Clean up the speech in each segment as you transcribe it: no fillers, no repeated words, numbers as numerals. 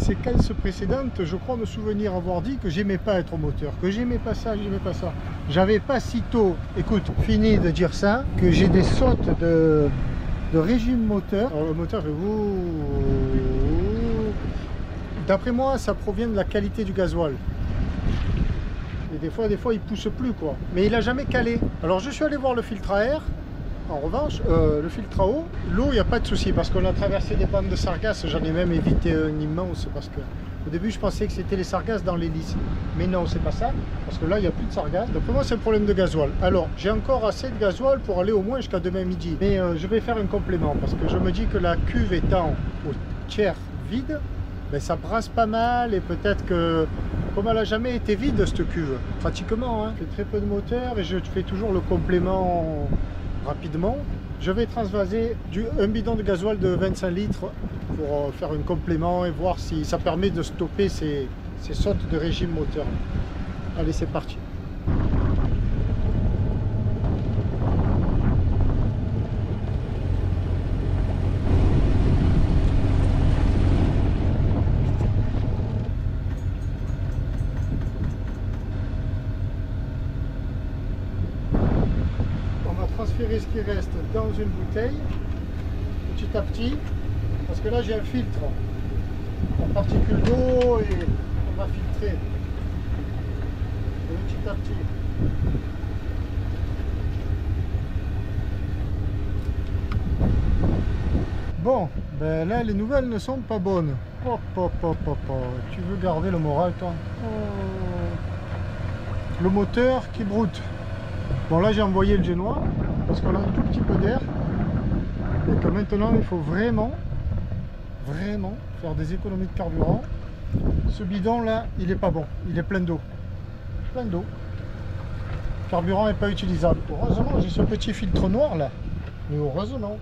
séquences précédentes, je crois me souvenir avoir dit que j'aimais pas être moteur, que j'aimais pas ça, j'aimais pas ça. J'avais pas si tôt, écoute, fini de dire ça, que j'ai des sautes de régime moteur. Alors le moteur fait ouh. D'après moi, ça provient de la qualité du gasoil. Et des fois, il pousse plus quoi. Mais il a jamais calé. Alors je suis allé voir le filtre à air. En revanche, le filtre à eau, l'eau, il n'y a pas de souci parce qu'on a traversé des bandes de sargasses. J'en ai même évité un immense parce que au début, je pensais que c'était les sargasses dans l'hélice. Mais non, c'est pas ça parce que là, il n'y a plus de sargasses. Donc pour moi, c'est un problème de gasoil. Alors, j'ai encore assez de gasoil pour aller au moins jusqu'à demain midi. Mais je vais faire un complément parce que je me dis que la cuve étant au tiers vide, ben, ça brasse pas mal et peut-être que comme elle n'a jamais été vide cette cuve, pratiquement, hein, je fais très peu de moteur et je fais toujours le complément rapidement. Je vais transvaser un bidon de gasoil de 25 litres pour faire un complément et voir si ça permet de stopper ces sautes de régime moteur. Allez, c'est parti. Transférer ce qui reste dans une bouteille petit à petit parce que là j'ai un filtre en particules d'eau et on va filtrer petit à petit. Bon, ben là les nouvelles ne sont pas bonnes. Hop, hop, hop, hop, hop. Tu veux garder le moral toi? Le moteur qui broute. Bon là j'ai envoyé le génois parce qu'on a un tout petit peu d'air et que maintenant il faut vraiment faire des économies de carburant. Ce bidon là il est pas bon, il est plein d'eau. Le carburant n'est pas utilisable. Heureusement j'ai ce petit filtre noir là, mais heureusement.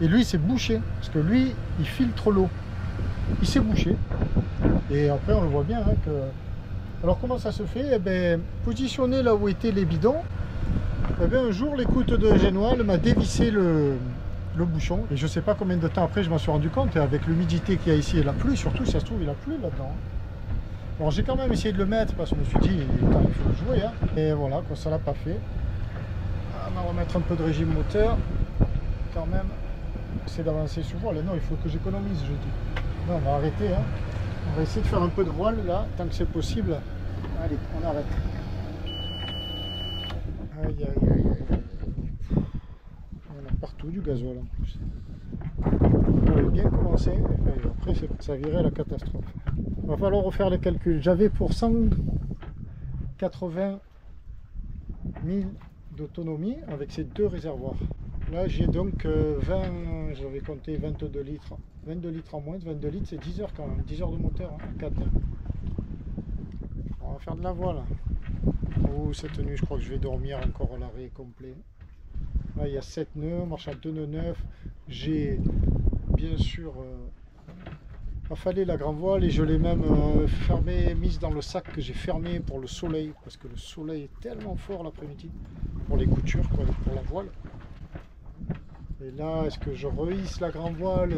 Et lui c'est bouché parce que lui il filtre l'eau. Il s'est bouché et après on le voit bien hein, que... Alors comment ça se fait? Eh bien, positionné là où étaient les bidons, eh bien, un jour l'écoute de génois m'a dévissé le bouchon et je ne sais pas combien de temps après je m'en suis rendu compte et avec l'humidité qu'il y a ici et la pluie surtout, ça se trouve il a plu là-dedans. Bon j'ai quand même essayé de le mettre parce que je me suis dit il faut le jouer hein. Et voilà quoi, ça l'a pas fait. On va remettre un peu de régime moteur quand même. C'est d'avancer sur voile. Non, il faut que j'économise je dis. Non, on va arrêter hein. On va essayer de faire un peu de voile là, tant que c'est possible. Allez, on arrête. Aïe, aïe, aïe, aïe. On a partout du gasoil en plus. On avait bien commencé, et après ça virait à la catastrophe. Il va falloir refaire les calculs. J'avais pour 180 000 d'autonomie avec ces deux réservoirs. Là j'ai donc 20, j'avais compté 22 litres. 22 litres en moins, 22 litres c'est 10 heures quand même, 10 heures de moteur, hein, 4. On va faire de la voile. Oh, cette nuit je crois que je vais dormir encore à l'arrêt complet. Là il y a 7 nœuds, on marche à 2 nœuds neufs. J'ai bien sûr affalé la grand voile et je l'ai même fermé, mise dans le sac que j'ai fermé pour le soleil, parce que le soleil est tellement fort l'après-midi, pour les coutures, quoi, pour la voile. Et là, est-ce que je rehisse la grand voile?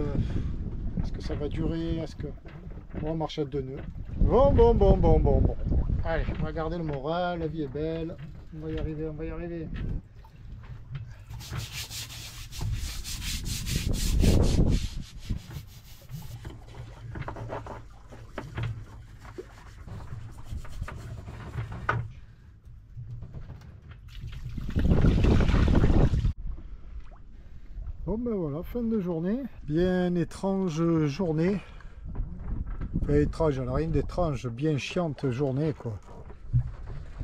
Est-ce que ça va durer? Est-ce que... Bon, on marche à 2 nœuds. Bon. Allez, on va garder le moral, la vie est belle. On va y arriver, on va y arriver. Bon ben voilà, fin de journée. Bien étrange journée. Enfin, étrange, elle n'a rien d'étrange, bien chiante journée quoi.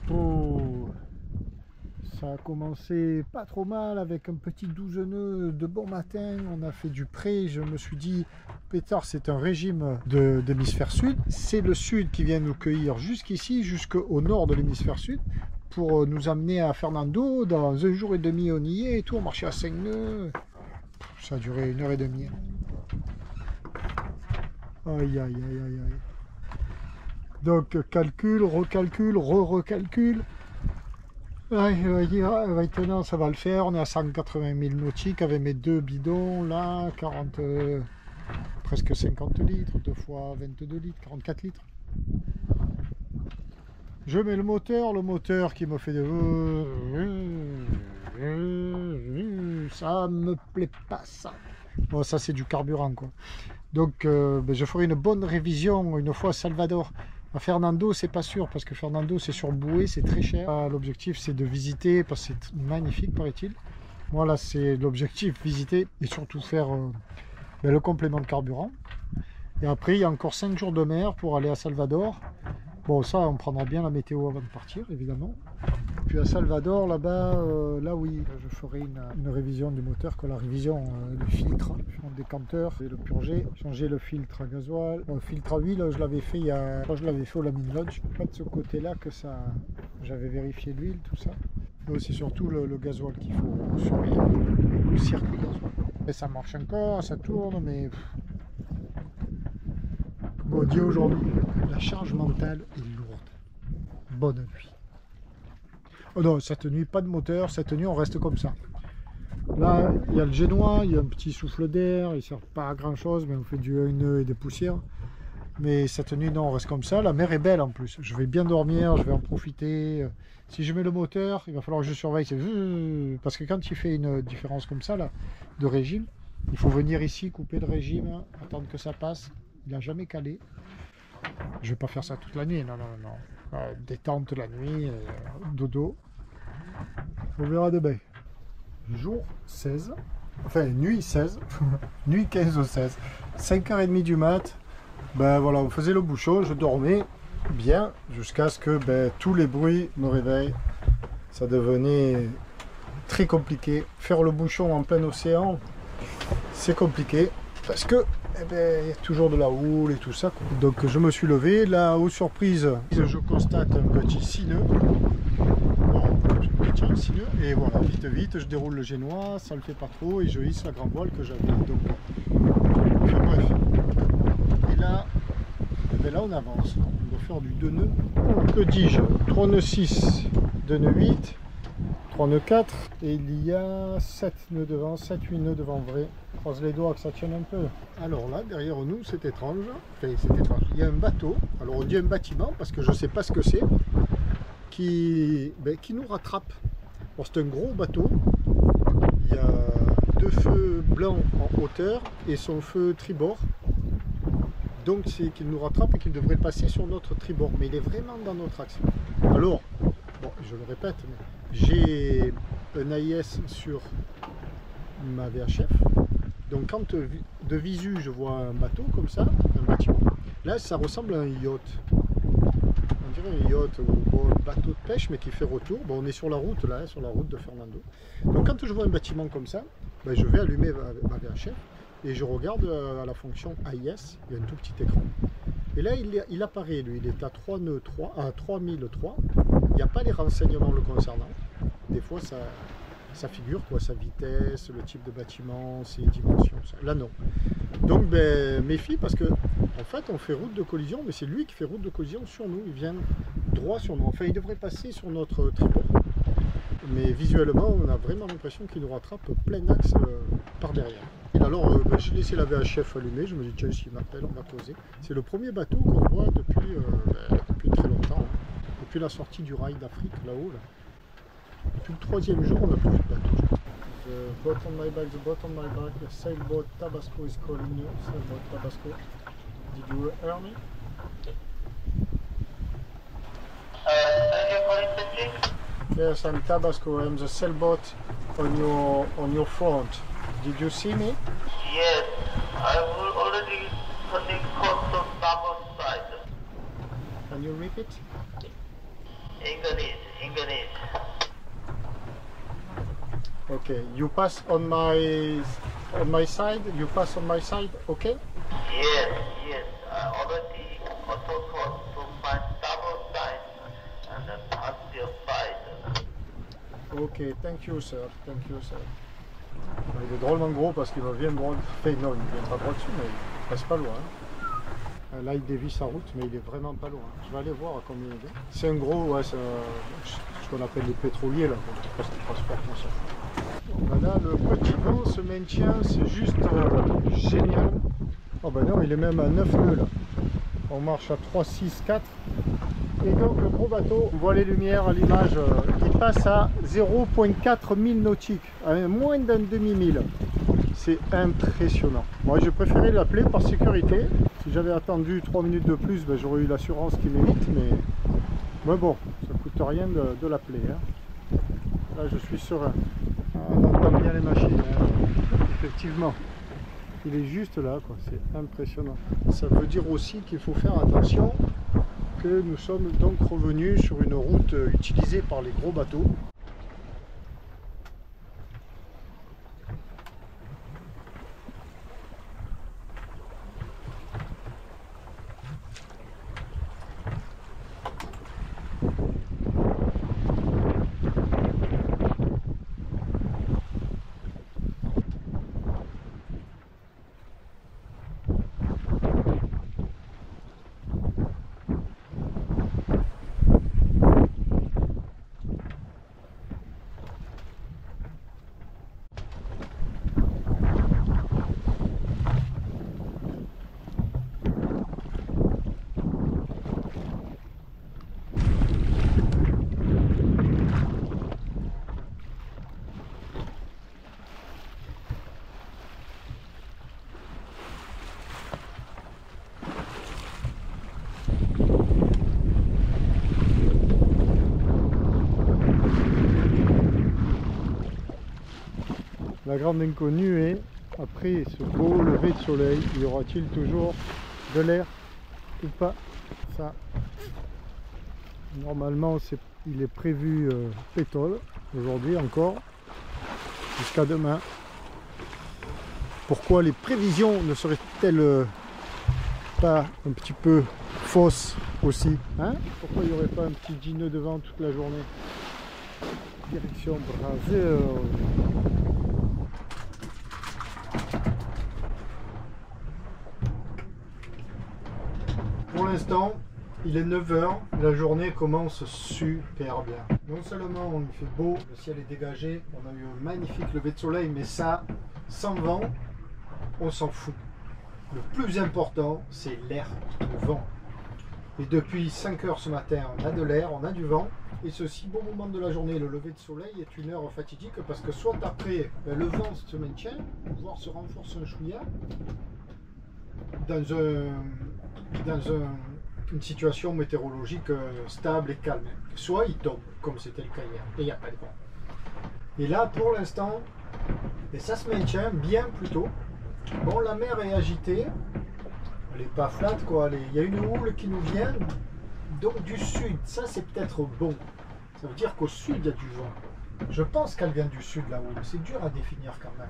Oh, ça a commencé pas trop mal avec un petit 12 nœuds de bon matin. On a fait du pré, je me suis dit, pétard, c'est un régime d'hémisphère sud. C'est le sud qui vient nous cueillir jusqu'ici, jusqu'au nord de l'hémisphère sud, pour nous amener à Fernando. Dans 1 jour et demi on y est et tout, on marchait à 5 nœuds. Ça a duré 1 heure et demie. Aïe, aïe, aïe, aïe, aïe. Donc, calcul, recalcul, recalcul. Maintenant, ça va le faire. On est à 180 000 nautiques avec mes 2 bidons. Là, 40... presque 50 litres, 2 fois 22 litres, 44 litres. Je mets le moteur qui me fait de... Ça me plaît pas ça. Bon, ça c'est du carburant quoi. Donc je ferai une bonne révision une fois à Salvador. À Fernando c'est pas sûr parce que Fernando c'est sur bouée, c'est très cher. L'objectif c'est de visiter parce que c'est magnifique paraît-il. Voilà, c'est l'objectif, visiter et surtout faire le complément de carburant. Et après il y a encore 5 jours de mer pour aller à Salvador. Bon, ça, on prendra bien la météo avant de partir, évidemment. Puis à Salvador, là-bas, là oui, je ferai une révision du moteur, la révision du filtre, le décanteur, et le purger, changer le filtre à gasoil. Bon, le filtre à huile, je l'avais fait je l'avais fait au Lamine Lodge. Pas de ce côté-là que ça, j'avais vérifié l'huile, tout ça. Et c'est surtout le gasoil qu'il faut surveiller, le circuit gasoil. Et ça marche encore, ça tourne, mais... Bon Dieu, aujourd'hui, la charge mentale est lourde. Bonne nuit. Oh non, cette nuit, pas de moteur. Cette nuit, on reste comme ça. Là, il y a le génois, il y a un petit souffle d'air. Il ne sert pas à grand chose, mais on fait du nœud et des poussières. Mais cette nuit, non, on reste comme ça. La mer est belle en plus. Je vais bien dormir, je vais en profiter. Si je mets le moteur, il va falloir que je surveille. Parce que quand il fait une différence comme ça, là, de régime, il faut venir ici, couper le régime, attendre que ça passe. Il n'a jamais calé. Je vais pas faire ça toute la nuit, non. Détente la nuit, dodo. On verra demain. Jour 16, enfin nuit 16, nuit 15 au 16, 5h30 du mat. Ben voilà, on faisait le bouchon, je dormais bien jusqu'à ce que tous les bruits me réveillent. Ça devenait très compliqué. Faire le bouchon en plein océan, c'est compliqué parce que il y a toujours de la houle et tout ça. Donc je me suis levé, là aux surprises, je constate un petit sineux. Et voilà, vite, je déroule le génois, ça le fait pas trop et je hisse la grande voile que j'avais. Donc, enfin, bref. Et là, là on avance. On doit faire du 2 nœuds. Que dis-je? 3 nœuds 6, 2 nœuds 8, 3 nœuds 4 et il y a 7 nœuds devant, 7-8 nœuds devant vrai. Croise les doigts que ça tienne un peu. Alors là, derrière nous, c'est étrange. Enfin, c'est étrange. Il y a un bateau. Alors on dit un bâtiment parce que je ne sais pas ce que c'est. Qui nous rattrape. C'est un gros bateau. Il y a 2 feux blancs en hauteur et son feu tribord. Donc c'est qu'il nous rattrape et qu'il devrait passer sur notre tribord. Mais il est vraiment dans notre axe. Alors, bon, je le répète, j'ai un AIS sur ma VHF. Donc quand de visu je vois un bateau comme ça, un bâtiment, là ça ressemble à un yacht. On dirait un yacht ou un bateau de pêche mais qui fait retour. Bon, on est sur la route là, sur la route de Fernando. Donc quand je vois un bâtiment comme ça, je vais allumer ma VHF et je regarde à la fonction AIS, il y a un tout petit écran. Et là il apparaît lui, il est à 3 nœuds 3, à 3003. Il n'y a pas les renseignements le concernant. Des fois ça figure quoi, sa vitesse, le type de bâtiment, ses dimensions, ça. Là non. Donc méfie parce que en fait on fait route de collision, mais c'est lui qui fait route de collision sur nous, il vient droit sur nous. Enfin il devrait passer sur notre tribord, mais visuellement on a vraiment l'impression qu'il nous rattrape plein axe par derrière. Et alors j'ai laissé la VHF allumée, je me dis tiens s'il m'appelle on va poser. C'est le premier bateau qu'on voit depuis très longtemps, hein. Depuis la sortie du rail d'Afrique là-haut. Là. Depuis le 3e jour, on n'a plus de bateau. The boat on my back, the sailboat Tabasco is calling you. Sailboat Tabasco. Did you hear me? Yes, I'm Tabasco. I'm the sailboat on your front. Did you see me? Yes, I will already turning course on starboard side. Can you repeat? English. Okay, you pass on my side. You pass on my side. Okay. Yes. I already auto course to my starboard side and then pass your side. Ok, thank you sir. Il est drôlement gros parce qu'il me vient droit. Enfin non, il ne vient pas droit dessus, mais il passe pas loin. Là il dévie sa route, mais il est vraiment pas loin. Je vais aller voir à combien il est. C'est un gros, ouais, c'est ce qu'on appelle les pétroliers là, parce qu'ils transportent comme ça. Voilà, le petit vent se maintient, c'est juste génial. Oh ben non, il est même à 9 nœuds là. On marche à 3, 6, 4. Et donc le gros bateau, on voit les lumières à l'image, il passe à 0,4 milles nautiques, à moins d'un demi-mille. C'est impressionnant. Moi j'ai préféré l'appeler par sécurité. Si j'avais attendu 3 minutes de plus, ben, j'aurais eu l'assurance qui m'évite, mais bon, ça coûte rien de l'appeler. Hein. Là je suis serein. On entend bien les machines, hein. Effectivement. Il est juste là, quoi. C'est impressionnant. Ça veut dire aussi qu'il faut faire attention que nous sommes donc revenus sur une route utilisée par les gros bateaux. La grande inconnue est, après ce beau lever de soleil, y aura-t-il toujours de l'air ou pas? Ça, normalement, il est prévu pétole, aujourd'hui encore, jusqu'à demain. Pourquoi les prévisions ne seraient-elles pas un petit peu fausses aussi, hein? Pourquoi il n'y aurait pas un petit 10 nœuds de vent toute la journée? Direction Brazil. Pour l'instant, il est 9 h, la journée commence super bien. Non seulement il fait beau, le ciel est dégagé, on a eu un magnifique lever de soleil, mais ça, sans vent, on s'en fout. Le plus important, c'est l'air, le vent. Et depuis 5 h ce matin, on a de l'air, on a du vent. Et ce si beau moment de la journée, le lever de soleil, est une heure fatidique parce que soit après, le vent se maintient, voire se renforce un chouïa, dans une situation météorologique stable et calme. Soit il tombe, comme c'était le cas hier, et il n'y a pas de vent. Et là, pour l'instant, et ça se maintient bien plutôt. Bon, la mer est agitée, elle n'est pas flat, quoi. Il y a une houle qui nous vient donc du sud. Ça, c'est peut-être bon. Ça veut dire qu'au sud, il y a du vent. Je pense qu'elle vient du sud, la houle. C'est dur à définir quand même.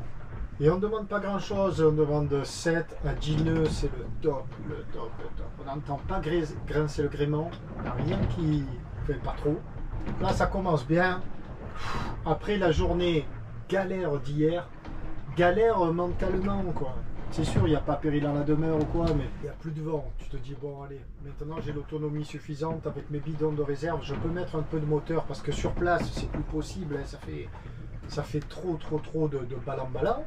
Et on ne demande pas grand chose, on demande 7 à 10 nœuds, c'est le top, le top, le top. On n'entend pas grincer le gréement, il n'y a rien qui fait pas trop. Là ça commence bien. Après la journée galère d'hier, galère mentalement quoi. C'est sûr, il n'y a pas péril dans la demeure ou quoi, mais il n'y a plus de vent. Tu te dis, bon allez, maintenant j'ai l'autonomie suffisante avec mes bidons de réserve, je peux mettre un peu de moteur parce que sur place c'est plus possible, hein, ça fait trop de ballant.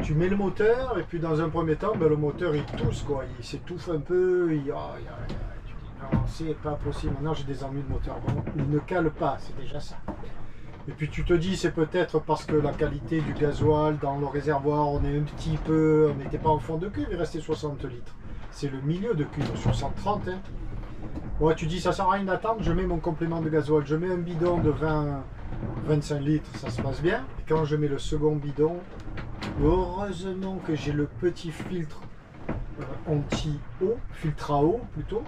Tu mets le moteur et puis dans un premier temps, ben, le moteur il tousse quoi, il s'étouffe un peu, tu dis non c'est pas possible, maintenant j'ai des ennuis de moteur, bon, il ne cale pas, c'est déjà ça. Et puis tu te dis c'est peut-être parce que la qualité du gasoil dans le réservoir, on est un petit peu, on n'était pas en fond de cuve, il restait 60 litres. C'est le milieu de cuve sur 130. Hein. Ouais, tu dis ça sert à rien d'attendre, je mets mon complément de gasoil, je mets un bidon de 25 litres, ça se passe bien. Et quand je mets le second bidon, heureusement que j'ai le petit filtre anti-eau, filtre à eau plutôt,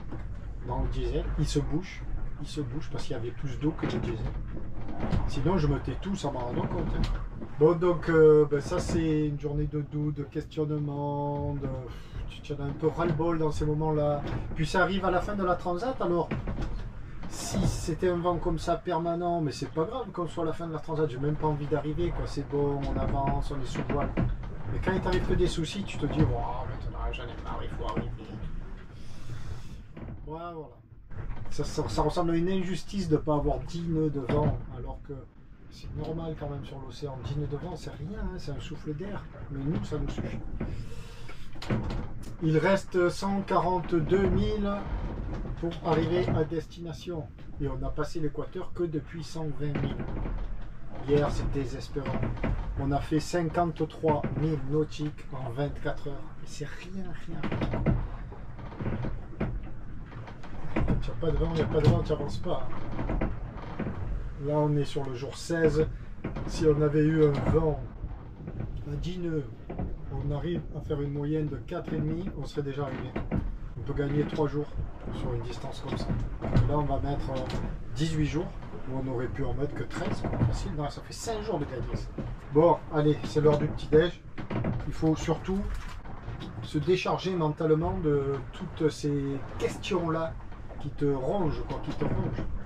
dans le diesel, il se bouche parce qu'il y avait plus d'eau que le diesel. Sinon je me tais tout sans m'en rendre compte. Hein. Bon donc ben, ça c'est une journée de doute, de questionnement, tu en as un peu ras-le-bol dans ces moments-là. Puis ça arrive à la fin de la transat, alors si c'était un vent comme ça permanent, mais c'est pas grave qu'on soit à la fin de la transat, j'ai même pas envie d'arriver, quoi. C'est bon, on avance, on est sous voile. Mais quand il t'arrive que des soucis, tu te dis, wow, maintenant j'en ai marre, il faut arriver. Ouais, voilà. Ça ressemble à une injustice de ne pas avoir 10 nœuds de vent, alors que c'est normal quand même sur l'océan. 10 nœuds de vent, c'est rien, hein, c'est un souffle d'air. Mais nous, ça nous suffit. Il reste 142 000 pour arriver à destination. Et on a passé l'équateur que depuis 120 000. Hier, c'est désespérant. On a fait 53 000 nautiques en 24 heures. Et c'est rien. Quand il n'y a pas de vent, tu n'avances pas. Là, on est sur le jour 16. Si on avait eu un vent à 10 nœuds, on arrive à faire une moyenne de 4,5, on serait déjà arrivé. On peut gagner 3 jours sur une distance comme ça. Et là, on va mettre 18 jours, où on aurait pu en mettre que 13, facile. Non, ça fait 5 jours de gagner. Bon, allez, c'est l'heure du petit-déj. Il faut surtout se décharger mentalement de toutes ces questions-là qui te rongent,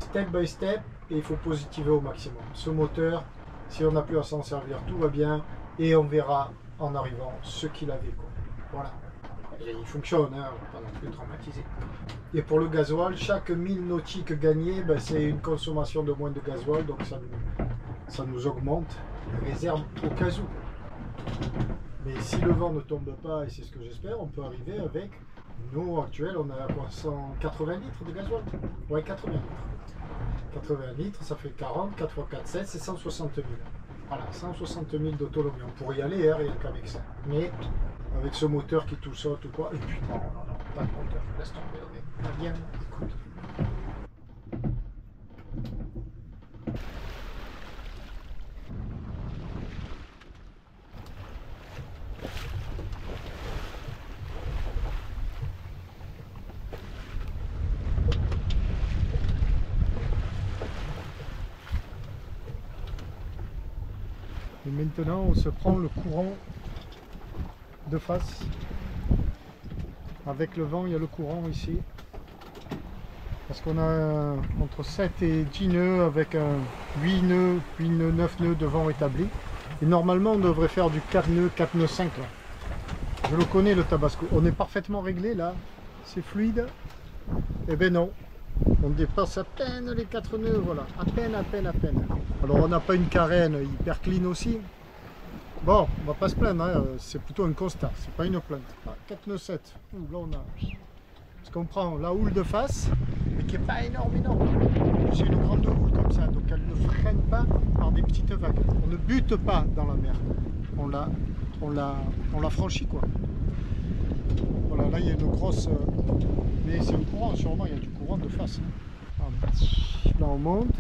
Step by step, et il faut positiver au maximum. Ce moteur, si on n'a plus à s'en servir, tout va bien, et on verra en arrivant ce qu'il avait, Voilà. Et il fonctionne, hein, on ne va pas non plus traumatiser. Et pour le gasoil, chaque 1000 nautiques gagnés, ben, c'est une consommation de moins de gasoil, donc ça nous augmente les réserves au cas où. Mais si le vent ne tombe pas, et c'est ce que j'espère, on peut arriver avec nous actuels, on a quoi, 180 litres de gasoil. Ouais, 80 litres. 80 litres, ça fait 40, 4 x 4, 7, c'est 160 000. Voilà, 160 000 d'autonomie. On pourrait y aller, hein, rien qu'avec ça. Mais avec ce moteur qui tout saute ou quoi, et puis non, pas de moteur, laisse tomber, ok. Bien, écoute. Et maintenant, on se prend le courant de face. Avec le vent, il y a le courant ici. Parce qu'on a entre 7 et 10 nœuds avec un 8 nœuds, 9 nœuds de vent établi. Et normalement, on devrait faire du 4 nœuds, 4 nœuds 5 là. Je le connais, le Tabasco. On est parfaitement réglé là. C'est fluide. Eh ben non. On dépasse à peine les 4 nœuds, voilà. À peine. Alors on n'a pas une carène hyper clean aussi. Bon, on va pas se plaindre, hein. C'est plutôt un constat, c'est pas une plainte. Ah, 4 nœuds 7. Ouh, là on a... Parce qu'on prend la houle de face, mais qui n'est pas énorme. C'est une grande houle comme ça, donc elle ne freine pas par des petites vagues. On ne bute pas dans la mer. On la franchit, quoi. Voilà, là il y a une grosse... Mais c'est un courant, sûrement, il y a du courant de face. Là on monte.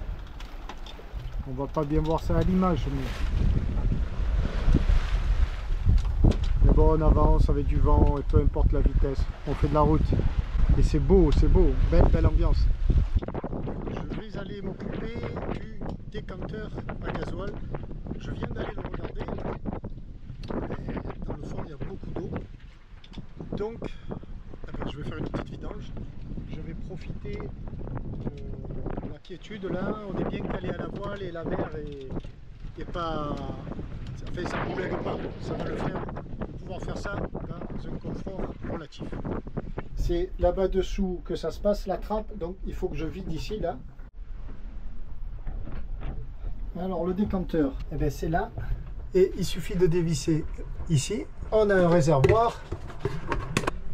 On va pas bien voir ça à l'image, mais bon, on avance avec du vent et peu importe la vitesse. On fait de la route. Et c'est beau, belle ambiance. Je vais aller m'occuper du décanteur à gasoil. Je viens d'aller le regarder. Et dans le fond, il y a beaucoup d'eau. Donc, je vais faire une petite vidange. Je vais profiter de la quiétude là. On est bien calé à la voile et la mer est pas... Ça ne boulegue pas. Ça va le faire. Pouvoir faire ça dans un confort relatif. C'est là-bas dessous que ça se passe, la trappe. Donc il faut que je vide ici, là. Alors le décanteur, eh bien, c'est là. Et il suffit de dévisser ici. On a un réservoir.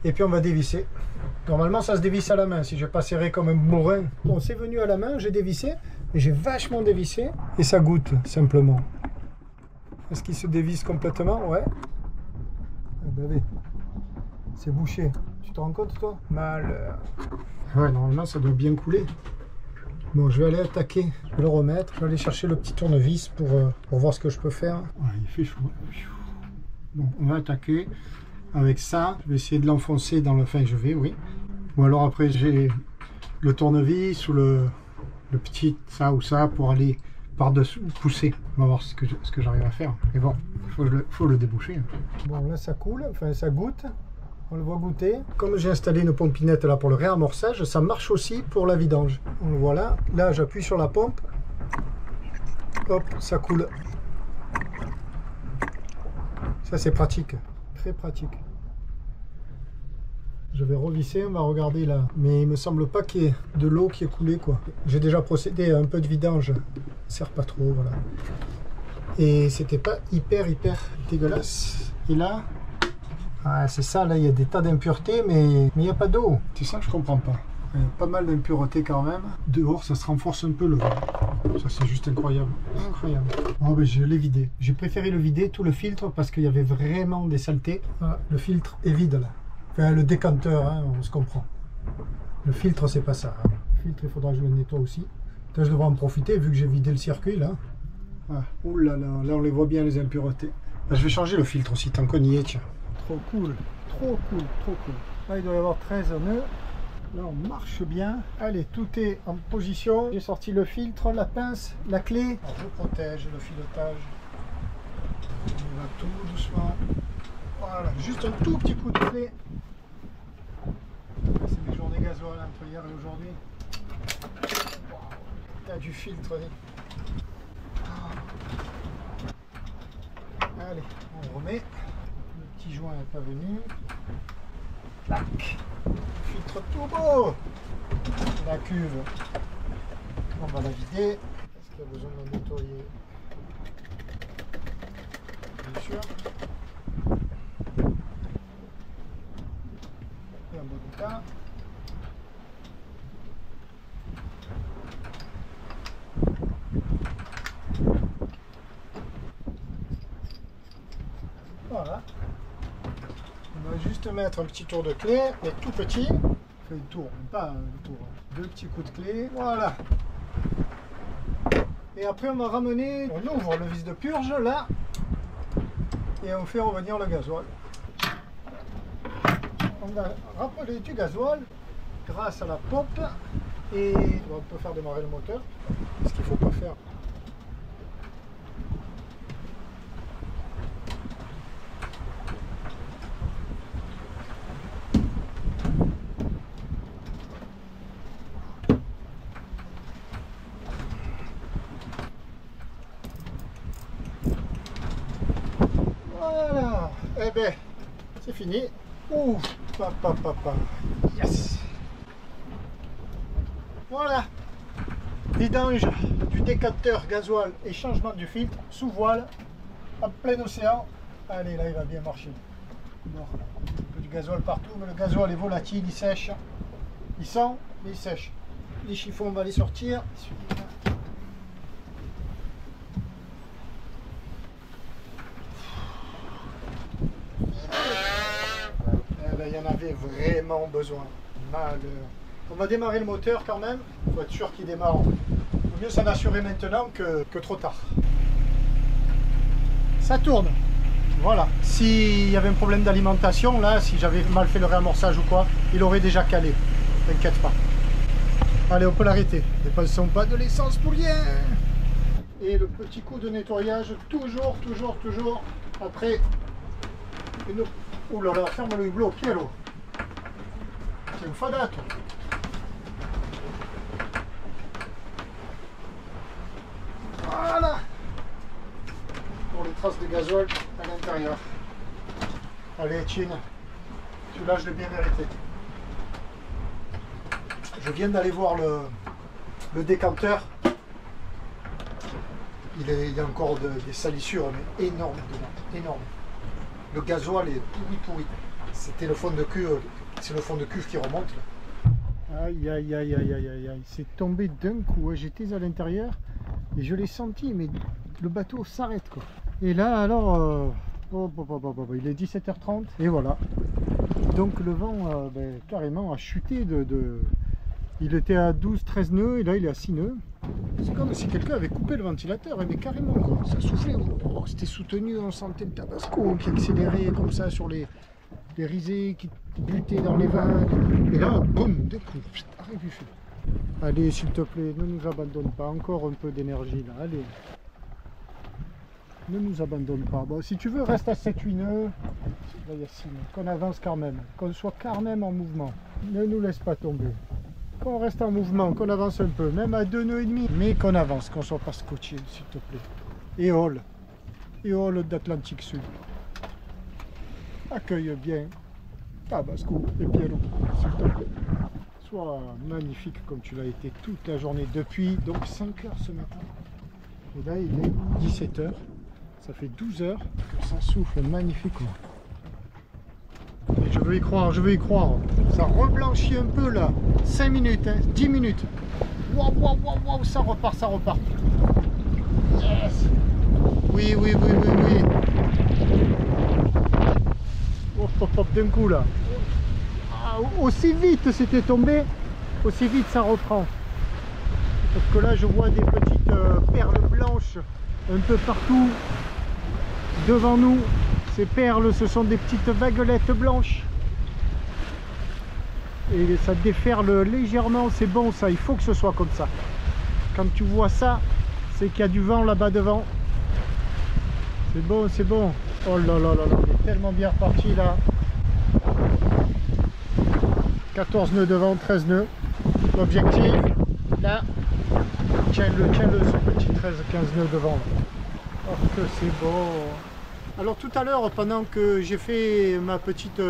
Et puis on va dévisser. Normalement ça se dévisse à la main, si je n'ai pas serré comme un bourrin. Bon, c'est venu à la main, j'ai dévissé, mais j'ai vachement dévissé. Et ça goûte, simplement. Est-ce qu'il se dévisse complètement? Ouais. Ah ben oui. C'est bouché. Tu te rends compte, toi? Malheur. Ouais, normalement ça doit bien couler. Bon, je vais aller attaquer. Je vais le remettre. Je vais aller chercher le petit tournevis pour voir ce que je peux faire. Ouais, il fait chaud. Bon, on va attaquer. Avec ça, je vais essayer de l'enfoncer dans le... Enfin, je vais, oui. Ou alors après, j'ai le tournevis ou le petit ça ou ça pour aller par-dessus, pousser. On va voir ce que j'arrive à faire. Mais bon, il faut le déboucher. Bon, là, ça coule. Enfin, ça goûte. On le voit goûter. Comme j'ai installé une pompinette là pour le réamorçage, ça marche aussi pour la vidange. On le voit là. Là, j'appuie sur la pompe. Hop, ça coule. Ça, c'est pratique. Très pratique. Je vais revisser, on va regarder là. Mais il me semble pas qu'il y ait de l'eau qui est coulée, quoi. J'ai déjà procédé à un peu de vidange. Ça sert pas trop, voilà. Et c'était pas hyper dégueulasse. Et là, Ah, c'est ça, là il y a des tas d'impuretés, mais il n'y a pas d'eau. C'est ça que je comprends pas. Il y a pas mal d'impuretés quand même. Dehors, ça se renforce un peu le vent. Ça, c'est juste incroyable. Incroyable. Oh, ben, je l'ai vidé. J'ai préféré le vider, tout le filtre, parce qu'il y avait vraiment des saletés. Ah, le filtre est vide là. Enfin, le décanteur, hein, on se comprend. Le filtre, c'est pas ça. Hein. Le filtre, il faudra que je le nettoie aussi. Là, je devrais en profiter vu que j'ai vidé le circuit là. Ah, ouh là là, là on les voit bien les impuretés. Là, je vais changer le filtre aussi, tant qu'on y est, tiens. Trop cool, trop cool, trop cool. Là, il doit y avoir 13 nœuds. Là, on marche bien. Allez, tout est en position. J'ai sorti le filtre, la pince, la clé. Alors, je protège le filetage. On va tout doucement. Voilà, juste un tout petit coup de clé. C'est mes journées gasoil entre hier et aujourd'hui. Il y a du filtre. Allez, on remet. Le petit joint n'est pas venu. Clac. Filtre tout beau. La cuve, on va la vider. Est-ce qu'il y a besoin de la nettoyer? Bien sûr. Et en bon état. Voilà. On va juste mettre un petit tour de clé, mais tout petit. Fait le tour, même pas le tour. Deux petits coups de clé, voilà. Et après on va ramener, on ouvre le vis de purge là, et on fait revenir le gasoil. On va rappeler du gasoil grâce à la pompe, et on peut faire démarrer le moteur, ce qu'il ne faut pas faire. Voilà, eh ben, c'est fini. Ouh, papa, papa, yes. Voilà, vidange du décanteur gasoil et changement du filtre sous voile, en plein océan. Allez, là, il va bien marcher. Bon, un peu du gasoil partout, mais le gasoil est volatile, il sèche. Il sent, mais il sèche. Les chiffons, on va les sortir. Il y en avait vraiment besoin. Malheur. On va démarrer le moteur quand même. Il faut être sûr qu'il démarre. Il vaut mieux s'en assurer maintenant que trop tard. Ça tourne. Voilà. S'il y avait un problème d'alimentation, là, si j'avais mal fait le réamorçage ou quoi, il aurait déjà calé. T'inquiète pas. Allez, on peut l'arrêter. Dépensons pas de l'essence pour rien. Et le petit coup de nettoyage, toujours après une... Ouh là là, ferme le hublot, pied-l'eau. C'est une fada, toi. Voilà. Pour les traces de gasoil à l'intérieur. Allez, Chin. Celui-là, je l'ai bien mérité. Je viens d'aller voir le décanteur. Il y a encore des salissures, mais énormes dedans, énormes. Le gasoil est pourri. C'était le fond de cuve, c'est le fond de cuve qui remonte là. Aïe aïe aïe aïe aïe aïe aïe, c'est tombé d'un coup. J'étais à l'intérieur et je l'ai senti, mais le bateau s'arrête quoi. Et là alors, il est 17h30 et voilà. Donc le vent carrément a chuté il était à 12-13 nœuds et là il est à 6 nœuds. C'est comme si quelqu'un avait coupé le ventilateur, mais carrément quoi. Ça soufflait, oh, c'était soutenu, on sentait le tabasco qui accélérait comme ça sur les risées qui butaient dans les vagues. Et là, boum, d'un coup, arrêt du feu. Allez, s'il te plaît, ne nous abandonne pas, encore un peu d'énergie là, allez. Ne nous abandonne pas. Bon, si tu veux, reste à 7-8 nœuds. Là, Yacine, qu'on avance quand même, qu'on soit quand même en mouvement. Ne nous laisse pas tomber. Qu'on reste en mouvement, qu'on avance un peu, même à 2 nœuds et demi, mais qu'on avance, qu'on soit pas scotché, s'il te plaît. Et hall d'Atlantique Sud. Accueille bien Tabasco et Pielo, s'il te plaît. Sois magnifique comme tu l'as été toute la journée depuis donc 5 heures ce matin. Et là il est 17 h, ça fait 12 heures que ça souffle magnifiquement. Je veux y croire, je veux y croire. Ça reblanchit un peu là. 5 minutes, hein, 10 minutes. Waouh, waouh, waouh, waouh, ça repart, ça repart. Yes. Oui, oui, oui, oui, oui. Hop, hop, hop, d'un coup là. Ah, aussi vite c'était tombé, aussi vite ça reprend. Parce que là je vois des petites perles blanches un peu partout devant nous. Ces perles, ce sont des petites vaguelettes blanches. Et ça déferle légèrement, c'est bon ça, il faut que ce soit comme ça. Quand tu vois ça, c'est qu'il y a du vent là-bas devant. C'est bon, c'est bon. Oh là là là là, on est tellement bien reparti là. 14 nœuds devant, 13 nœuds. L'objectif, là, tiens-le, ce petit 13-15 nœuds devant. Oh que c'est bon. Alors tout à l'heure, pendant que j'ai fait ma petite,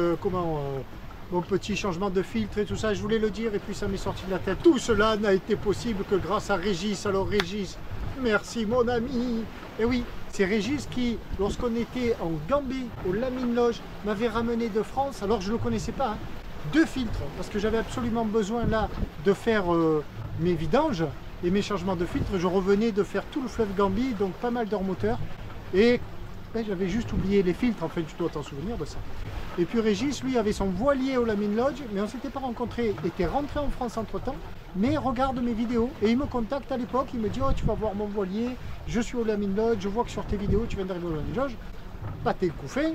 mon petit changement de filtre et tout ça, je voulais le dire et puis ça m'est sorti de la tête. Tout cela n'a été possible que grâce à Régis. Alors Régis, merci mon ami. Et oui, c'est Régis qui, lorsqu'on était en Gambie, au Lamine Lodge, m'avait ramené de France, alors je ne le connaissais pas, hein, 2 filtres, parce que j'avais absolument besoin là de faire mes vidanges et mes changements de filtre. Je revenais de faire tout le fleuve Gambie, donc pas mal d'heures moteur, et j'avais juste oublié les filtres, enfin tu dois t'en souvenir de ça. Et puis Régis, lui, avait son voilier au Lamine Lodge, mais on ne s'était pas rencontrés, était rentré en France entre temps, mais regarde mes vidéos, et il me contacte à l'époque, il me dit « Oh, tu vas voir mon voilier, je suis au Lamine Lodge, je vois que sur tes vidéos, tu viens d'arriver au Lamine Lodge, pas tes coups faits. »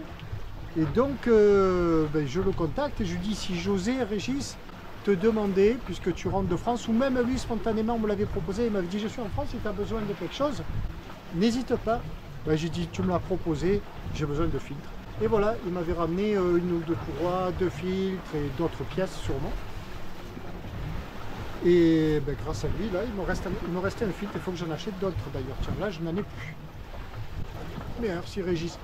Et donc, je le contacte et je lui dis si j'osais, Régis, te demander, puisque tu rentres de France, ou même lui spontanément me l'avait proposé, il m'avait dit je suis en France, si tu as besoin de quelque chose, n'hésite pas. J'ai dit tu me l'as proposé, j'ai besoin de filtres. Et voilà, il m'avait ramené 1 ou 2 courroies, 2 filtres et d'autres pièces sûrement. Et grâce à lui, là, il me restait un filtre, il faut que j'en achète d'autres d'ailleurs. Tiens, là, je n'en ai plus. Merci Régis.